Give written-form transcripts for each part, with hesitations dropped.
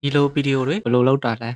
ဒီလိုဗီဒီယိုတွေဘယ်လိုလုပ်တာလဲ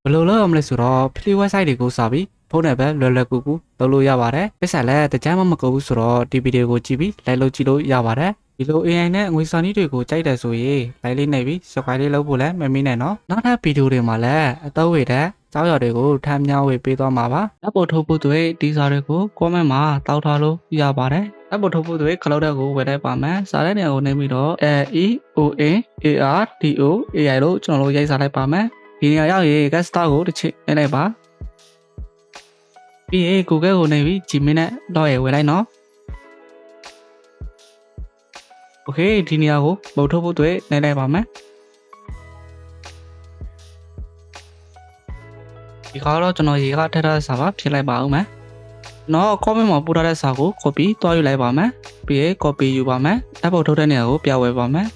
ဘယ်လိုလုပ်ရမလဲဆိုတော့ free website တွေကိုစာပြီးဖုန်းနဲ့ပဲလွယ်လွယ်ကူကူလုပ်လို့ရပါတယ်။ပိတ်ဆက်လည်းတကြမ်းမကုန်ဘူးဆိုတော့ဒီဗီဒီယိုကိုကြည့်ပြီး like လုပ်ကြည့်လို့ရပါတယ်။ဒီလို AI နဲ့ငွေစာနည်းတွေကိုကြိုက်တယ်ဆိုရင် like လေးနှိပ်ပြီး subscribe လေးလုပ်ဖို့လည်းမမေ့နဲ့နော်။နောက်ထပ်ဗီဒီယိုတွေမှာလည်းအသုံးဝေတဲ့ကြောက်ရတွေကိုထပ်မြောက်ဝေပေးသွားမှာပါ။တပ်ပေါ်ထုတ်ဖို့တွေဒီစာတွေကို comment မှာတောက်ထားလို့ရပါတယ်။တပ်ပေါ်ထုတ်ဖို့တွေခလောက်တဲ့ကိုဝယ်လိုက်ပါမယ်။စာတဲ့နေရာကိုနှိပ်ပြီးတော့ LEONARDOAI လို့ကျွန်တော်တို့ရိုက်စာလိုက်ပါမယ်။ဒီနေရာရောက်ရင် guest star ကိုတစ်ချက်နှိပ်လိုက်ပါပြီးရင် Google ကိုနှိပ်ပြီး Gmail နဲ့တော့ရဝယ်လိုက်နော်โอเคဒီနေရာကိုပုံထုတ်ဖို့တွေ့နှိပ်လိုက်ပါမယ်ဒီကတော့ကျွန်တော်ရေကထည့်ထားတဲ့စာပါဖြည့်လိုက်ပါဦးမယ်နော် comment မှာပို့ထားတဲ့စာကို copy တွားယူလိုက်ပါမယ်ပြီးရင် copy ယူပါမယ်အပုံထုတ်တဲ့နေရာကိုပြဝဲပါမယ်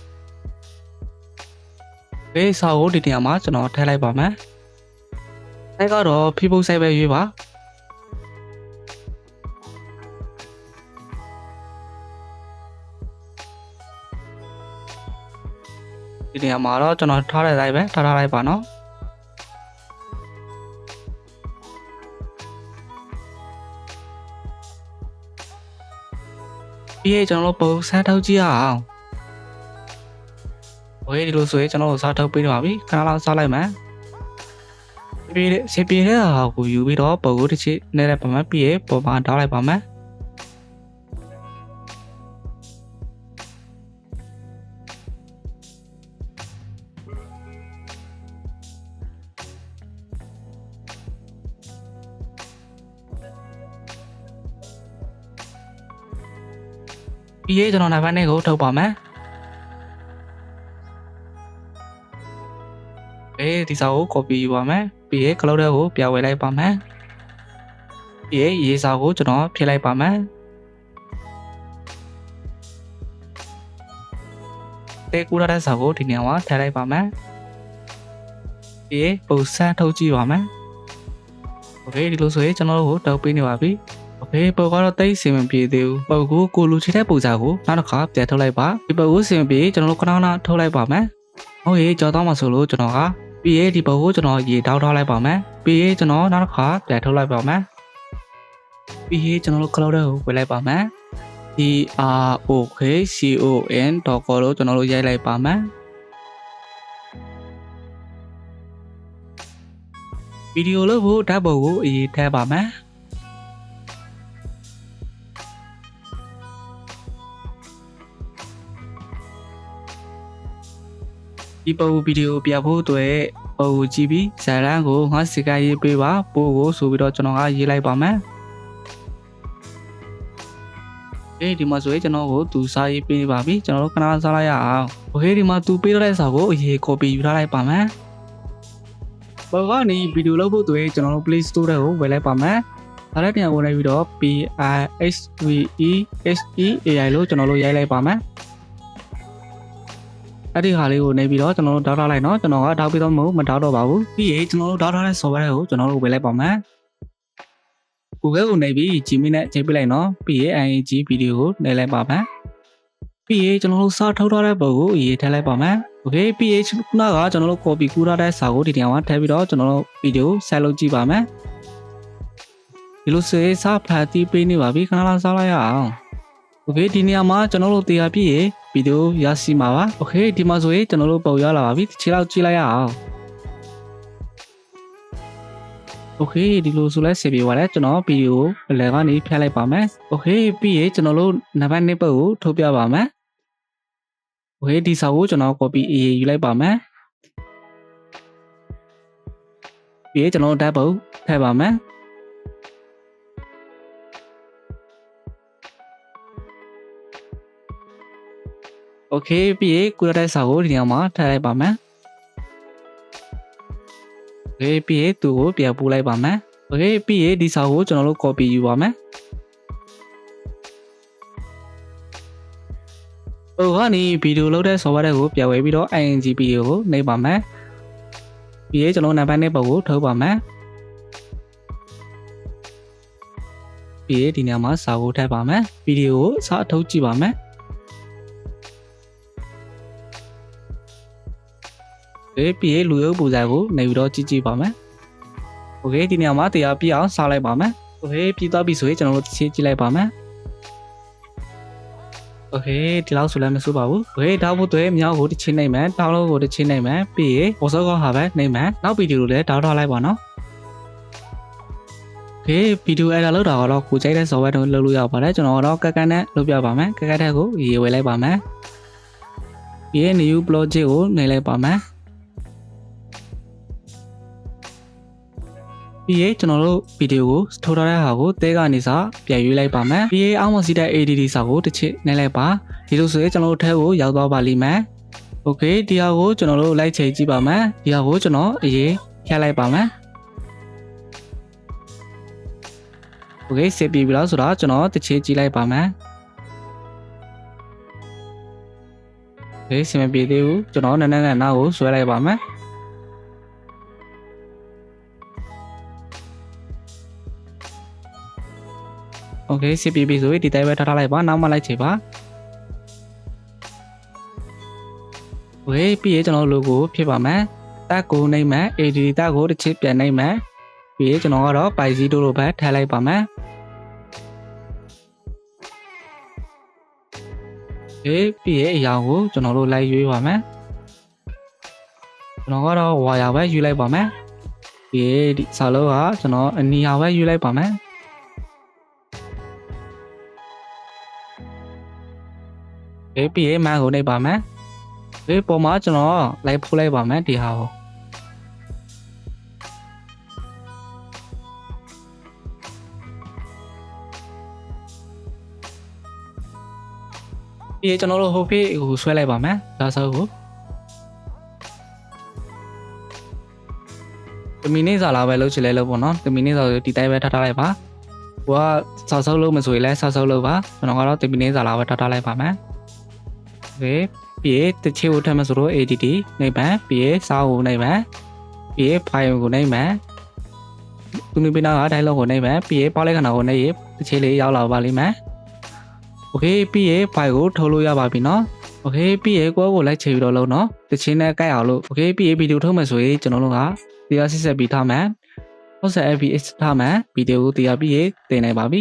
ဒီစာကိုဒီနေရာမှာကျွန်တော်ထည့်လိုက်ပါမယ်အဲကတော့ Facebook site ပဲရွေးပါဒီနေရာမှာတော့ကျွန်တော်ထားတဲ့ site ပဲထားလိုက်ပါနော်ပြီးရင်ကျွန်တော်တို့ပုံစမ်းထုတ်ကြည့်အောင်โอเคဒီလိုဆိုရင်ကျွန်တော်တို့စားထုတ်ပေးနေပါပြီခဏလောက်စားလိုက်မယ်ပြီးရင်စေပြေတဲ့ဟာကိုယူပြီးတော့ပုံကိုတစ်ချက်နဲ့လိုက်ပါမယ်ပြီးရင်ပုံမှာထားလိုက်ပါမယ်ပြီးရင်ကျွန်တော်နောက်ပိုင်းကိုထုတ်ပါမယ်ဒီစာကို copy ယူပါမယ်ပြီးရင် cloud ကိုပြဝဲလိုက်ပါမယ်ပြီးရင်ရေးစာကိုကျွန်တော်ဖြည့်လိုက်ပါမယ်တေကူရတဲ့စာကိုဒီနေရာမှာထည့်လိုက်ပါမယ်ပြီးရင်ပုံစံထုတ်ကြည့်ပါမယ်โอเคဒီလိုဆိုရင်ကျွန်တော်တို့ကိုတောက်ပေးနေပါပြီโอเคပုံကတော့တိတ်စင်မပြေသေးဘူးပုံကိုလူချစ်တဲ့ပုံစံကိုနောက်တစ်ခါပြန်ထုတ်လိုက်ပါဒီပုံကိုစင်ပြေကျွန်တော်တို့ခဏခဏထုတ်လိုက်ပါမယ်ဟုတ်ရေကြော်တော့မှဆိုလို့ကျွန်တော်ကပြီးရင်ဒီပုံကိုကျွန်တော်ရေတောက်ထားလိုက်ပါမယ်ပြီးရင်ကျွန်တော်နောက်တစ်ခါပြန်ထုတ်လိုက်ပါမယ်ပြီးရင်ကျွန်တော်တို့ cloud ကိုဝယ်လိုက်ပါမယ် TROKCON.com လို့ကျွန်တော်တို့ရိုက်လိုက်ပါမယ်ဗီဒီယိုလို့ဖို့ဓာတ်ပုံကိုအရေးထည့်ပါမယ်ဒီပုံဗီဒီယိုပြဖို့အတွက်ပုံကိုကြည့်ပြီးဇာတ်လမ်းကိုငါစကရေးပေးပါပို့ကိုဆိုပြီးတော့ကျွန်တော်ကရေးလိုက်ပါမယ်ဒီမှာဆိုရင်ကျွန်တော်ကိုသူစာရေးပေးပါပြီကျွန်တော်တို့ခဏစားလိုက်ရအောင်โอเคဒီမှာသူပေးထားတဲ့စာကိုအရေး copy ယူထားလိုက်ပါမယ်ပုံကနေဗီဒီယိုလုပ်ဖို့အတွက်ကျွန်တော်တို့ Play Store ကိုဝယ်လိုက်ပါမယ်ဒါလည်းပြန်ဝင်လိုက်ပြီးတော့ PISVESEAI လို့ကျွန်တော်တို့ရိုက်လိုက်ပါမယ် အဲ့ဒီဟာလေးကိုနေပြီးတော့ကျွန်တော်တို့တောက်ထားလိုက်နော်ကျွန်တော်ကတောက်ပြီးတော့မတောက်တော့ပါဘူးပြီးရင်ကျွန်တော်တို့တောက်ထားတဲ့ software ကိုကျွန်တော်တို့ဝယ်လိုက်ပါမယ် Google ကိုနေပြီး Gmail နဲ့ချိန်ပြလိုက်နော်ပြီးရင် ING video ကိုနေလိုက်ပါမယ်ပြီးရင်ကျွန်တော်တို့စာထုတ်ထားတဲ့ပုံကိုရေးထည့်လိုက်ပါမယ် Okay ပြီးရင်ခုနကကျွန်တော်တို့ copy ကူးထားတဲ့စာကိုဒီနေရာမှာထည့်ပြီးတော့ကျွန်တော်တို့ video ဆက်လုပ်ကြည့်ပါမယ်ဒီလိုဆိုရင်စာဖတ်တီးပေးနေပါပြီခဏလောက်စောင့်လိုက်ရအောင် Okay ဒီနေရာမှာကျွန်တော်တို့တရားပြည့်ရေဗီဒီယိုရရှိမှာပါ Okay ဒီမှာဆိုရင်ကျွန်တော်တို့ပုံရလာပါပြီတစ်ချက်လောက်ကြည့်လိုက်ရအောင် Okay ဒီလိုဆိုလဲဆေးပြပါလဲကျွန်တော်ဗီဒီယိုအလယ်ကနေဖျက်လိုက်ပါမယ် Okay ပြီးရင်ကျွန်တော်တို့နံပါတ်2ပုတ်ကိုထုတ်ပြပါမယ် Okay ဒီစာကိုကျွန်တော် copy ရေးယူလိုက်ပါမယ်ပြီးရင်ကျွန်တော်ဓာတ်ပုံထည့်ပါမယ် Okay ပြီးရင်ကုရတဲ့စာကိုဒီနေရာမှာထည့်လိုက်ပါမယ် Okay ပြီးရင်သူ့ကိုပြန်ပို့လိုက်ပါမယ် Okay ပြီးရင်ဒီစာကိုကျွန်တော်တို့ copy ယူပါမယ် ဟိုကနေဗီဒီယိုလုပ်တဲ့ software ကိုပြန်ဝယ်ပြီးတော့ ING video ကိုနှိပ်ပါမယ်ပြီးရင်ကျွန်တော်နံပါတ်နဲ့ပုံကိုထုတ်ပါမယ်ပြီးရင်ဒီနေရာမှာစာကိုထည့်ပါမယ်ဗီဒီယိုကိုစာထုတ်ကြည့်ပါမယ်ပြီးရင်လူရုပ်ပုံစံကိုနေပြီးတော့ကြည့်ကြည့်ပါမယ် Okay ဒီနေရာမှာတရားပြအောင်စားလိုက်ပါမယ် Okay ပြီးသွားပြီဆိုရင်ကျွန်တော်တို့ချင်းကြည့်လိုက်ပါမယ် Okay ဒီလောက်ဆိုလည်းမဆိုးပါဘူး Okay တောက်ဖို့တွေမြောက်ကိုတစ်ချင်းနိုင်မယ်တောက်လို့ကိုတစ်ချင်းနိုင်မယ်ပြီးရင်ပေါ်စောကဟာပဲနိုင်မယ်နောက်ဗီဒီယိုလည်းတောက်ထားလိုက်ပါနော် Okay ဗီဒီယိုအဲ့ဒါလောက်တာကတော့ကိုကြိုက်တဲ့ software တွေလုပ်လို့ရပါတယ်ကျွန်တော်တော့ကက်ကနဲ့လုပ်ပြပါမယ်ကက်ကတဲ့ကိုရေးဝယ်လိုက်ပါမယ်ပြီးရင် new project ကိုနှိပ်လိုက်ပါမယ်ပြီးရင်ကျွန်တော်တို့ဗီဒီယိုကိုထုတ်ထားတဲ့ဟာကိုတဲကနေစပြန်ရွေးလိုက်ပါမယ်ပြီးရင်အောက်မှာစီးတဲ့ ADD စာကိုတစ်ချက်နှိပ်လိုက်ပါဒီလိုဆိုရင်ကျွန်တော်တို့ထဲကိုရောက်သွားပါလိမ့်မယ် Okay ဒီဟာကိုကျွန်တော်တို့လိုက်ချိန်ကြည့်ပါမယ်ဒီဟာကိုကျွန်တော်အရင်ဖြတ်လိုက်ပါမယ် Okay ဆက်ပြီးပြီလားဆိုတော့ကျွန်တော်တစ်ချက်ကြည့်လိုက်ပါမယ် Okay စမပြေသေးဘူးကျွန်တော်နည်းနည်းနဲ့နောက်ကိုဆွဲလိုက်ပါမယ်Okay စစ်ပြီးပြီဆိုရင်ဒီတိုင်းပဲထားထားလိုက်ပါနောက်မှလိုက်ချိန်ပါ Okay ပြီးရင်ကျွန်တော် logo ဖြစ်ပါမယ်တက်ကိုနှိမ့်မယ် ADD တက်ကိုတစ်ချက်ပြန်နှိမ့်မယ်ပြီးရင်ကျွန်တော်ကတော့ Python တို့လိုပဲထည့်လိုက်ပါမယ် Okay ပြီးရင်အရာကိုကျွန်တော်တို့လိုက်ရွေးပါမယ်ကျွန်တော်ကတော့ဝါယာပဲယူလိုက်ပါမယ်ပြီးရင်ဒီစာလုံးကကျွန်တော်အနီယာပဲယူလိုက်ပါမယ်ပြီးရင်မန်ကိုနှိပ်ပါမယ်ဒီပုံမှာကျွန်တော်လိုက်ဖိုးလိုက်ပါမယ်ဒီဟာကိုပြီးရင်ကျွန်တော်တို့ဟိုဖေးကိုဆွဲလိုက်ပါမယ်ဒါဆိုကိုတမီနေစာလာပဲလုပ်ချင်လဲလို့ပေါ့နော်တမီနေစာဆိုဒီတိုင်းပဲထားထားလိုက်ပါဟိုကဆောက်ဆောက်လို့မဆိုရင်လဲဆောက်ဆောက်လို့ပါကျွန်တော်ကတော့တမီနေစာလာပဲထားထားလိုက်ပါမယ်Okay ပြီးရင်တစ်ချက်ကိုထပ်မဆိုတော့ ADD နှိပ်ပါပြီးရင်စာအုပ်နှိပ်ပါပြီးရင် file ကိုနှိပ်ပါသူနေပြနာက dialog ကိုနှိပ်ပါပြီးရင်ပေါက်လိုက်ခဏကိုနှိပ်ရင်တစ်ချက်လေးရောက်လာပါလိမ့်မယ် Okay ပြီးရင် file ကိုထုတ်လို့ရပါပြီနော် Okay ပြီးရင်ကိုယ့်ကိုလိုက်ချိန်ပြီးတော့လုံးနော်တစ်ချင်းနဲ့ကြိုက်အောင်လို့ Okay ပြီးရင်ဗီဒီယိုထုတ်မယ်ဆိုရင်ကျွန်တော်တို့ကတရားစစ်ဆက်ပြီးထားမယ်60 fps ထားမယ်ဗီဒီယိုကိုတရားပြီးရင်တင်နိုင်ပါပြီ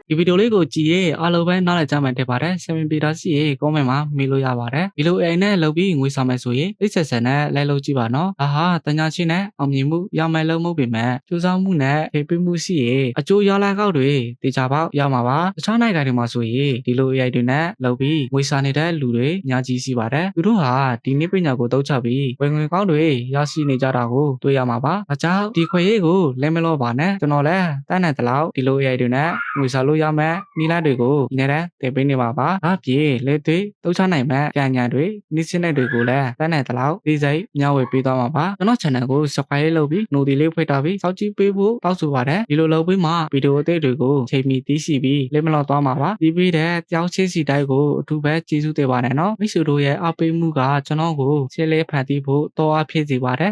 ဒီဗီဒီယိုလေးကိုကြည့်ရင်အားလုံးပဲနားလည်ကြမှန်တယ်ပါတယ်ဆင်မပြေတာရှိရင် comment မှာမေးလို့ရပါတယ်ဒီလိုအိမ်နဲ့လုပ်ပြီးငွေဆောင်မယ်ဆိုရင်သိဆက်ဆက်နဲ့လိုက်လုပ်ကြည့်ပါနော်ဒါဟာတညာချင်းနဲ့အောင်မြင်မှုရမယ်လို့မဟုတ်ပေမဲ့စူးစမ်းမှုနဲ့ဖေးပေးမှုရှိရင်အကျိုးရလဒ်ကောက်တွေတေချာပေါက်ရမှာပါတခြားနိုင်ငံတွေမှာဆိုရင်ဒီလို AI တွေနဲ့လုပ်ပြီးငွေဆောင်နေတဲ့လူတွေအများကြီးရှိပါတယ်သူတို့ဟာဒီနေ့ပညာကိုတုံးချပြီးဝင်ငွေကောက်တွေရရှိနေကြတာကိုတွေ့ရမှာပါဒါကြောင့်ဒီခွေရေးကိုလက်မလို့ပါနဲ့ကျွန်တော်လည်းတန်းတဲ့တလောက်ဒီလို AI တွေနဲ့ငွေဆောင်လို့ လို့ရမယ်နီလာတွေကိုအများနဲ့တင်ပေးနေပါပါ။အပြင်လက်တွေတုတ်ချနိုင်မဲ့ကြံညာတွေနိစနစ်တွေကိုလည်းတန်းတဲ့တလောက်ဒီစိတ်မျှဝေပေးသွားမှာပါကျွန်တော် channel ကို subscribe လုပ်ပြီး notification လေးဖွင့်ထားပြီးစောင့်ကြည့်ပေးဖို့တောင်းဆိုပါတယ်ဒီလိုလုပ်ပြီးမှဗီဒီယိုအသစ်တွေကိုချိန်မီသိရှိပြီးလက်မလောက်သွားမှာပါဒီပြီးတဲ့ကြောင်းချင်းစီတိုက်ကိုအထူးပဲကျေးဇူးတင်ပါတယ်နော်မိတ်ဆွေတို့ရဲ့အားပေးမှုကကျွန်တော်ကိုရှင်းလင်းဖန်တီးဖို့တော့အဖြစ်စီပါတယ်